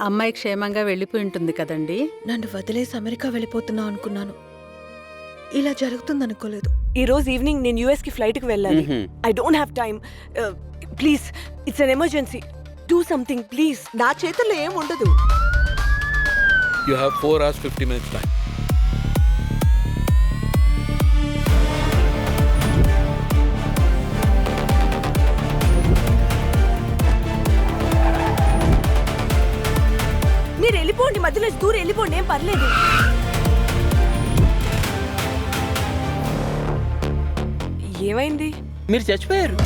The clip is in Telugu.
అమ్మాయి క్షేమంగా వెళ్ళిపోయి ఉంటుంది కదండి. నన్ను వదిలేసి అమెరికా వెళ్ళిపోతున్నా అనుకున్నాను. ఇలా జరుగుతుందనుకోలేదు. ఈ రోజు ఈవినింగ్ నేను యుఎస్ కి ఫ్లైట్ కి వెళ్ళాలి. I don't have time. Please, it's an emergency. Do something please. నా చేతుల్లో ఏం ఉండదు. You have 4 hours 50 minutes time. మీరు వెళ్ళిపోండి, మధ్యలో దూరం వెళ్ళిపోండి, ఏం పర్లేదు. ఏమైంది? మీరు చచ్చిపోయారు.